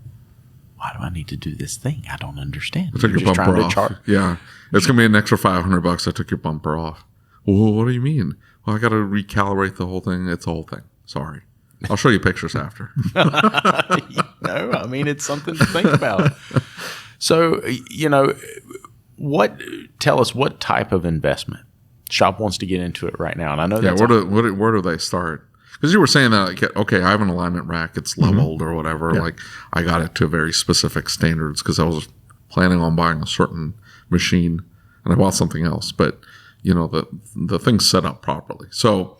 why do I need to do this thing? I don't understand. I took your bumper off. Yeah. It's going to be an extra $500. I took your bumper off. Well, what do you mean? Well, I got to recalibrate the whole thing. It's the whole thing. Sorry. I'll show you pictures after. I mean, it's something to think about. So, tell us what type of investment shop wants to get into it right now. And I know that's where do they start? Because you were saying that, like, okay, I have an alignment rack, it's leveled or whatever. Yeah. Like, I got it to very specific standards because I was planning on buying a certain machine and I bought something else. But, the thing's set up properly. So,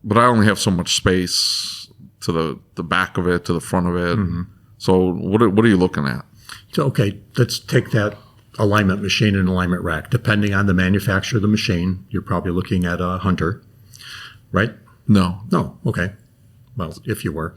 but I only have so much space to the back of it, to the front of it. Mm-hmm. So what are you looking at? So, okay, let's take that alignment machine and alignment rack. Depending on the manufacturer of the machine, you're probably looking at a Hunter, right? No. Okay. Well, if you were.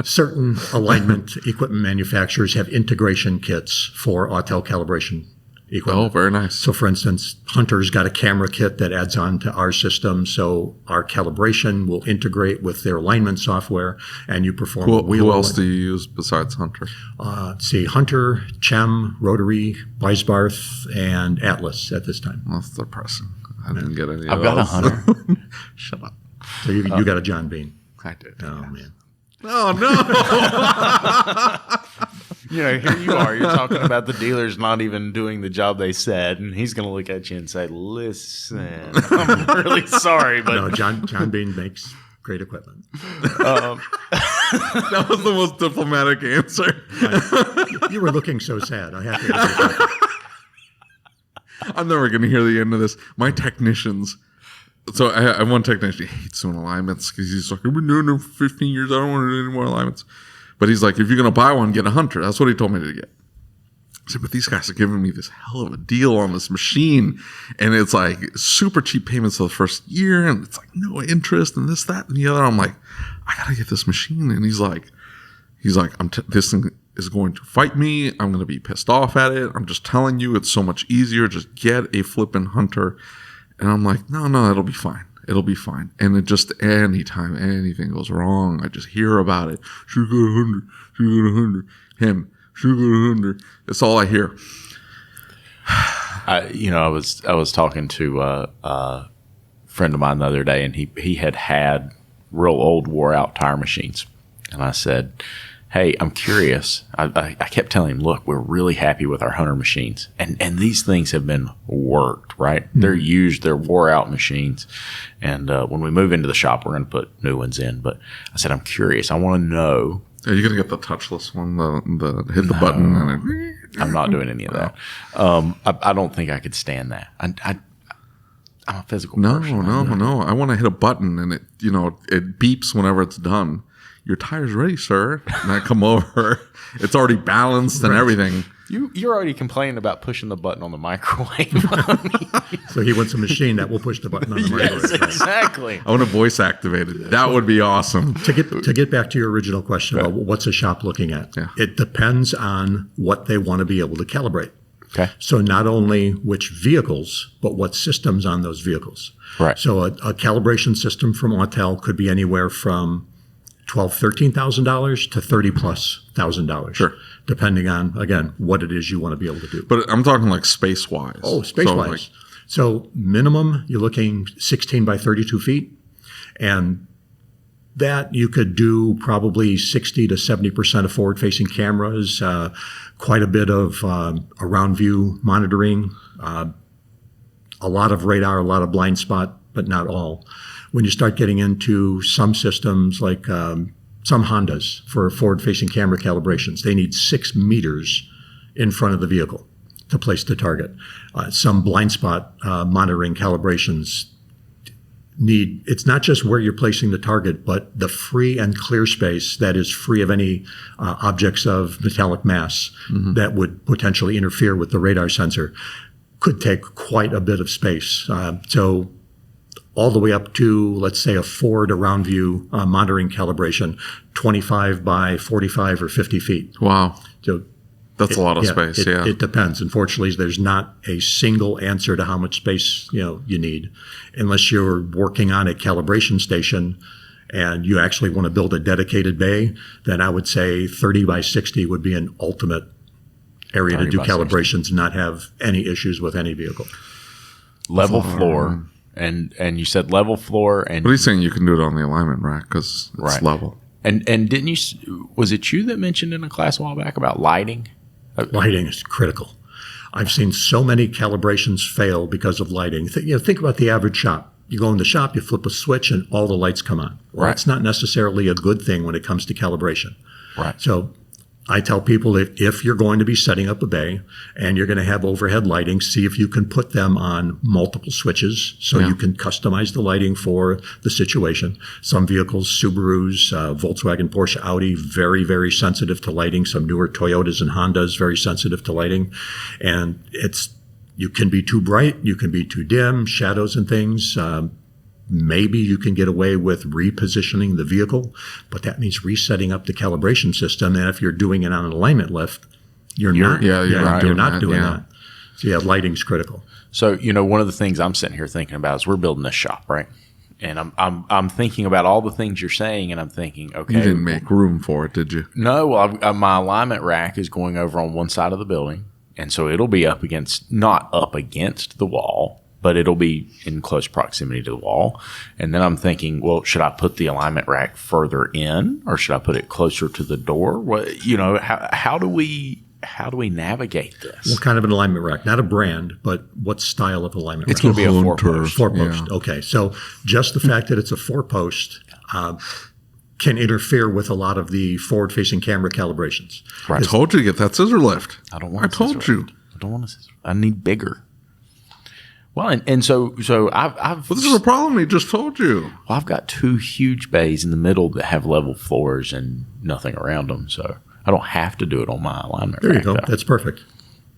Certain alignment equipment manufacturers have integration kits for Autel calibration equipment. Oh, very nice. So, for instance, Hunter's got a camera kit that adds on to our system, so our calibration will integrate with their alignment software, and you perform who else do you use besides Hunter? Hunter, Chem, Rotary, Weisbarth, and Atlas at this time. That's depressing. I didn't get any I've got a Hunter. Shut up. So you got a John Bean. I did. Oh, man. Oh, no. Here you are. You're talking about the dealers not even doing the job they said, and he's going to look at you and say, listen, I'm really sorry, but... No, John Bean makes great equipment. That was the most diplomatic answer. You were looking so sad. I have to... I'm never going to hear the end of this. My technicians... So I have one technician, he hates doing alignments because he's like, I've been doing them for 15 years. I don't want to do any more alignments. But he's like, if you're going to buy one, get a Hunter. That's what he told me to get. I said, but these guys are giving me this hell of a deal on this machine. And it's like super cheap payments for the first year. And it's like no interest and this, that, and the other. I'm like, I got to get this machine. And he's like, this thing is going to fight me. I'm going to be pissed off at it. I'm just telling you, it's so much easier. Just get a flipping Hunter. And I'm like, no, it'll be fine. It'll be fine. And it just, anytime anything goes wrong, I just hear about it. Should go to 100. Should go to 100. Him. Should go to 100. That's all I hear. I was talking to a friend of mine the other day, and he had real old wore out tire machines. And I said, hey, I'm curious. I kept telling him, look, we're really happy with our Hunter machines. And these things have been worked, right? Mm-hmm. They're used, they're wore out machines. And when we move into the shop, we're going to put new ones in. But I said, I'm curious. I want to know. Are you going to get the touchless one, the hit the button? And I'm not doing any of that. I don't think I could stand that. I'm a physical person. No. I want to hit a button and it beeps whenever it's done. Your tire's ready, sir. And I come over. It's already balanced and everything. You're already complaining about pushing the button on the microwave. So he wants a machine that will push the button on the microwave. Yes, exactly. I want to voice activate it. That would be awesome. To get back to your original question about what's a shop looking at, It depends on what they want to be able to calibrate. Okay. So not only which vehicles, but what systems on those vehicles. Right. So a calibration system from Autel could be anywhere from $12,000-$13,000 to $30,000+. Sure. Depending on, again, what it is you want to be able to do. But I'm talking like space-wise. Oh, space-wise. So minimum, you're looking 16 by 32 feet. And that you could do probably 60 to 70% of forward-facing cameras, quite a bit of around view monitoring, a lot of radar, a lot of blind spot, but not all. When you start getting into some systems like some Hondas for forward-facing camera calibrations, they need 6 meters in front of the vehicle to place the target. Some blind spot monitoring calibrations it's not just where you're placing the target, but the free and clear space that is free of any objects of metallic mass that would potentially interfere with the radar sensor could take quite a bit of space. So all the way up to, let's say, a Ford around view monitoring calibration, 25 by 45 or 50 feet. Wow. So That's a lot of space. It depends. Unfortunately, there's not a single answer to how much space you need, unless you're working on a calibration station and you actually want to build a dedicated bay. Then I would say 30 by 60 would be an ultimate area to do calibrations and not have any issues with any vehicle. Level floor, and you said level floor, and but he's saying you can do it on the alignment rack because it's level. And didn't you? Was it you that mentioned in a class a while back about lighting? Lighting is critical. I've seen so many calibrations fail because of lighting. Think about the average shop. You go in the shop, you flip a switch, and all the lights come on. Well, that's not necessarily a good thing when it comes to calibration. Right. So I tell people if you're going to be setting up a bay and you're going to have overhead lighting, see if you can put them on multiple switches so you can customize the lighting for the situation. Some vehicles, Subarus, Volkswagen, Porsche, Audi, very, very sensitive to lighting. Some newer Toyotas and Hondas, very sensitive to lighting. And you can be too bright, you can be too dim, shadows and things. Maybe you can get away with repositioning the vehicle, but that means resetting up the calibration system. And if you're doing it on an alignment lift, you're not doing that. So lighting's critical. So, one of the things I'm sitting here thinking about is we're building this shop, right? And I'm thinking about all the things you're saying, and I'm thinking, okay, you didn't make room for it, did you? No. Well, my alignment rack is going over on one side of the building, and so it'll be not up against the wall, but it'll be in close proximity to the wall. And then I'm thinking, well, should I put the alignment rack further in, or should I put it closer to the door? How do we navigate this? What kind of an alignment rack? Not a brand, but what style of alignment rack? It's going to be a 4-post. 4-post. Yeah. Okay. So just the fact that it's a 4-post can interfere with a lot of the forward-facing camera calibrations. Right. I told you to get that scissor lift. I don't want. I don't want a scissor. I need bigger. Well, and so I've. Well, this is a problem. He just told you. Well, I've got 2 huge bays in the middle that have level floors and nothing around them, so I don't have to do it on my alignment. There you go. That's perfect.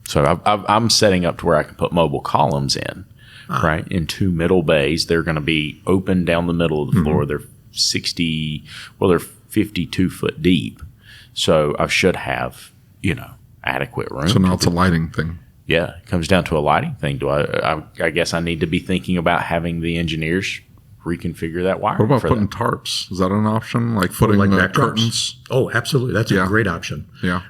So I'm setting up to where I can put mobile columns in, right? In 2 middle bays, they're going to be open down the middle of the floor. They're 52 foot deep, so I should have adequate room. So now it's a lighting thing. Yeah, it comes down to a lighting thing. I guess I need to be thinking about having the engineers reconfigure that wire. What about putting tarps? Is that an option? Like putting curtains? Oh, absolutely. That's a great option. Yeah.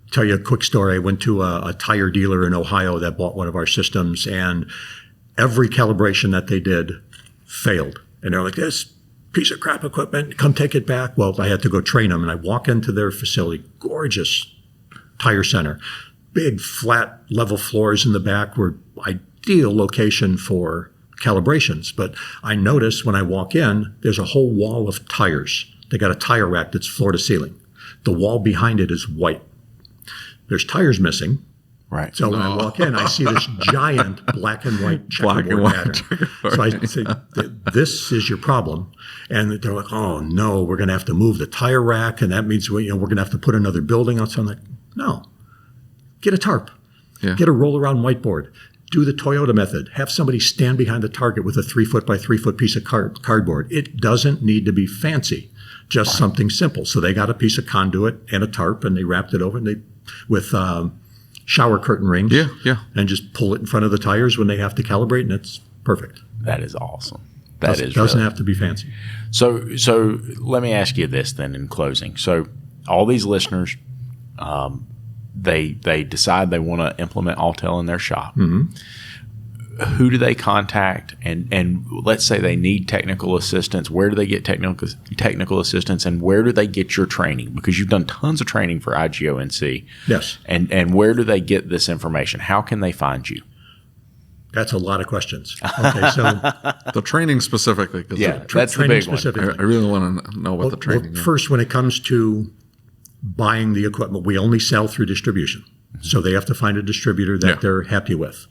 Tell you a quick story. I went to a tire dealer in Ohio that bought one of our systems, and every calibration that they did failed. And they're like, this piece of crap equipment, come take it back. Well, I had to go train them, and I walk into their facility, gorgeous tire center. Big, flat, level floors in the back were ideal location for calibrations. But I noticed when I walk in, there's a whole wall of tires. They got a tire rack that's floor to ceiling. The wall behind it is white. There's tires missing. Right. So when I walk in, I see this giant black and white checkerboard pattern. So I say, this is your problem. And they're like, oh, no, we're going to have to move the tire rack. And that means we're going to have to put another building outside. I'm like, no. Get a tarp. Yeah. Get a roll-around whiteboard. Do the Toyota method. Have somebody stand behind the target with a 3 foot by 3 foot piece of cardboard. It doesn't need to be fancy, just something simple. So they got a piece of conduit and a tarp, and they wrapped it over with shower curtain rings. Yeah. And just pull it in front of the tires when they have to calibrate, and it's perfect. That is awesome. Doesn't have to be fancy. So let me ask you this then in closing. So all these listeners, they decide they want to implement Autel in their shop. Mm-hmm. Who do they contact? And let's say they need technical assistance. Where do they get technical assistance, and where do they get your training? Because you've done tons of training for IGONC. Yes. And where do they get this information? How can they find you? That's a lot of questions. Okay, so the training specifically. That's the big one. I really want to know what the training is. First, when it comes to buying the equipment, we only sell through distribution. Mm-hmm. So they have to find a distributor that they're happy with.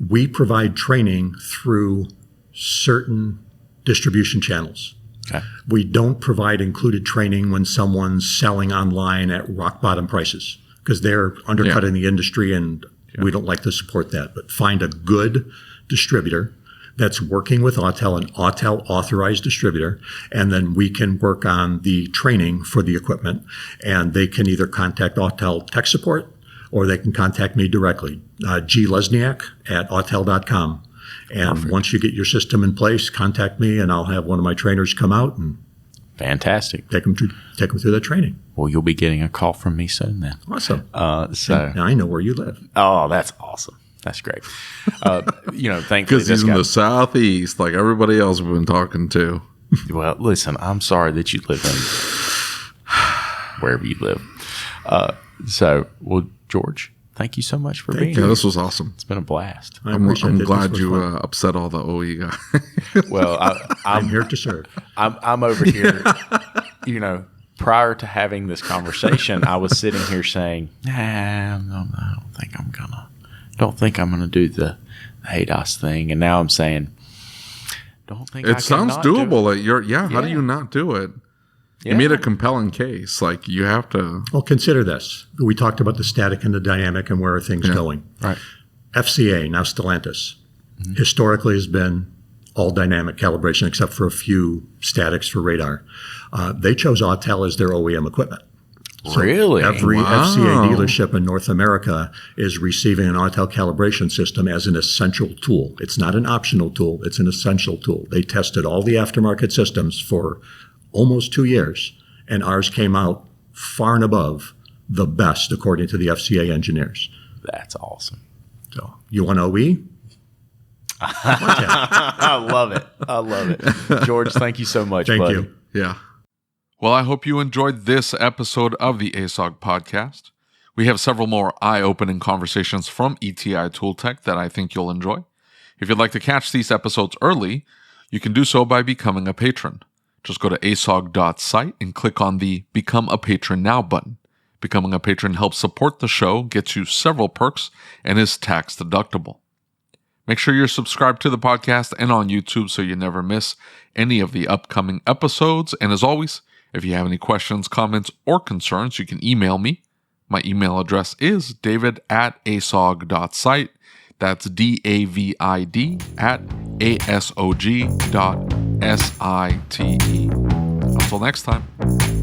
We provide training through certain distribution channels. Okay. We don't provide included training when someone's selling online at rock bottom prices, because they're undercutting the industry, and we don't like to support that. But find a good distributor that's working with Autel, an Autel authorized distributor, and then we can work on the training for the equipment. And they can either contact Autel tech support, or they can contact me directly, Lesniak at Autel.com. And Perfect. Once you get your system in place, contact me, and I'll have one of my trainers come out and Fantastic. take them through that training. Well, you'll be getting a call from me soon then. Awesome. So I know where you live. Oh, that's awesome. That's great. Thankfully, Because he's in the southeast, like everybody else we've been talking to. Well, listen, I'm sorry that you live in wherever you live. George, thank you so much for being Yeah, here. this was awesome. It's been a blast. I'm glad you upset all the OE guys. Well, I'm here to serve. I'm over here. Prior to having this conversation, I was sitting here saying, I don't think I'm gonna do the ADOS thing, and now I'm saying, don't think it sounds doable. How do you not do it? Yeah. You made a compelling case. Like, you have to. Well, consider this. We talked about the static and the dynamic and where are things going. Right. FCA, now Stellantis, historically has been all dynamic calibration except for a few statics for radar. They chose Autel as their OEM equipment. So Really? every Wow. FCA dealership in North America is receiving an Autel calibration system as an essential tool. It's not an optional tool. It's an essential tool. They tested all the aftermarket systems for almost 2 years, and ours came out far and above the best according to the FCA engineers. That's awesome. So you want OE? I love it. George, thank you so much, Thank buddy. you. Yeah. Well, I hope you enjoyed this episode of the ASOG podcast. We have several more eye-opening conversations from ETI ToolTech that I think you'll enjoy. If you'd like to catch these episodes early, you can do so by becoming a patron. Just go to asog.site and click on the Become a Patron Now button. Becoming a patron helps support the show, gets you several perks, and is tax deductible. Make sure you're subscribed to the podcast and on YouTube so you never miss any of the upcoming episodes. And as always, if you have any questions, comments, or concerns, you can email me. My email address is david@asog.site. That's david@asog.site. Until next time.